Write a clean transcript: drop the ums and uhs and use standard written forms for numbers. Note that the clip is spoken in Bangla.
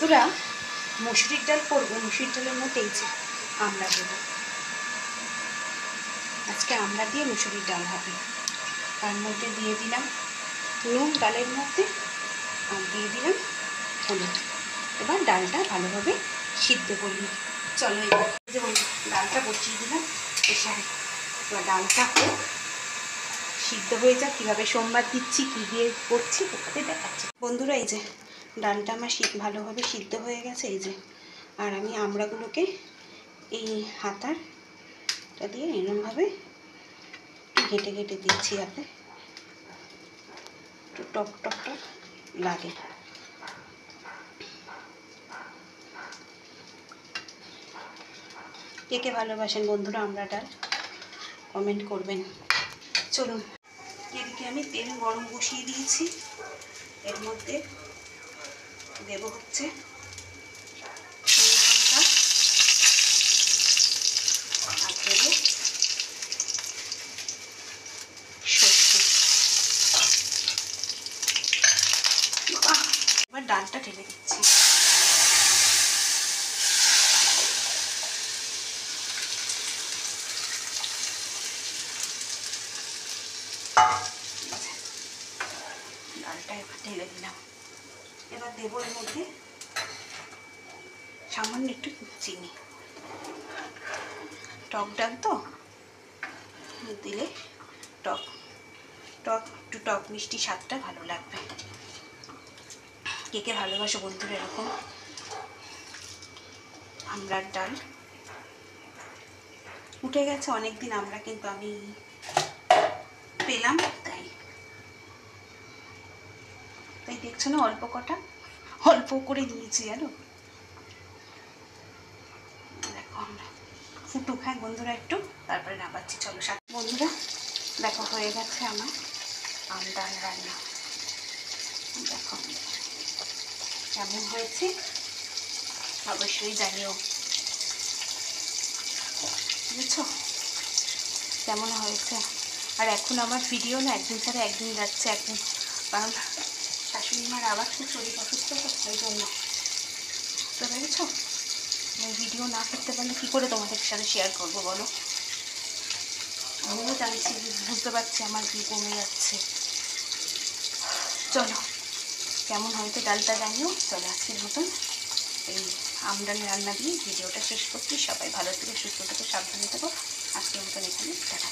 বন্ধুরা মুসুরির ডাল করবো, মুসুরির ডালের মধ্যে এই যে আমড়া দেবো। আজকে আমড়া দিয়ে মুসুরির ডাল হবে। তার মধ্যে দিয়ে দিলাম নুন ডালের মধ্যে, আর দিয়ে দিলাম হলুদ। এবার ডালটা ভালোভাবে সিদ্ধ করবি। চলো এবার যেমন ডালটা বসিয়ে দিলাম প্রেসারে। এবার ডালটা হোক, সিদ্ধ হয়ে যাক। কীভাবে সোমবার দিচ্ছি, কী দিয়ে করছি ওটাতে দেখাচ্ছি। বন্ধুরা এই যে ডালটা আমার ভালোভাবে সিদ্ধ হয়ে গেছে এই যে। আর আমি আমড়াগুলোকে এই হাতাটা দিয়ে এরকমভাবে ঘেটে ঘেটে দিচ্ছি, যাতে একটু টক টক টক লাগে। কে কে ভালোবাসেন বন্ধুরা আমড়া ডাল, কমেন্ট করবেন। চলুন, এদিকে আমি তেল গরম বসিয়ে দিয়েছি। এর মধ্যে দেব হচ্ছে লঙ্কা, আর দেব সর্ষে। এবার ডালটা ঢেলে দিচ্ছি। ডালটা এবার ঢেলে দিলাম। এবার দেবো এর মধ্যে সামান্য একটু চিনি। টক ডাল তো দিলে টক টক একটু টক মিষ্টি স্বাদটা ভালো লাগবে। কে কে ভালোবাসো বন্ধুরা এরকম আমড়ার ডাল? উঠে গেছে অনেক দিন আমরা, কিন্তু আমি পেলাম তাই দেখছো না, অল্প করে নিয়েছি জানো। দেখো আমরা ফুটুক, হ্যাঁ বন্ধুরা, একটু তারপরে নামাচ্ছি। চলো বন্ধুরা, দেখো হয়ে গেছে আমার আম ডাল রান্না। দেখো কেমন হয়েছে অবশ্যই জানিও, বুঝছো কেমন হয়েছে। আর এখন আমার ভিডিও না একদিন ছাড়া একদিন যাচ্ছে এখন, কারণ শাশুড়ি মার আবার খুব শরীর অসুস্থ তো, সেই জন্য। বুঝতে পেরেছো? আমি ভিডিও না করতে পারলে কী করে তোমাদের সাথে শেয়ার করবো বলো? আমিও জানছি, বুঝতে পারছি আমার ভিউ কমে যাচ্ছে। চলো কেমন হয়েছে ডালটা জানিও। চলো আজকের মতন এই আমডাল রান্না দিয়ে ভিডিওটা শেষ করছি। সবাই ভালো থেকো, সুস্থ থেকো, সাবধানে থেকো। আজকের মতন এখানে টাটা।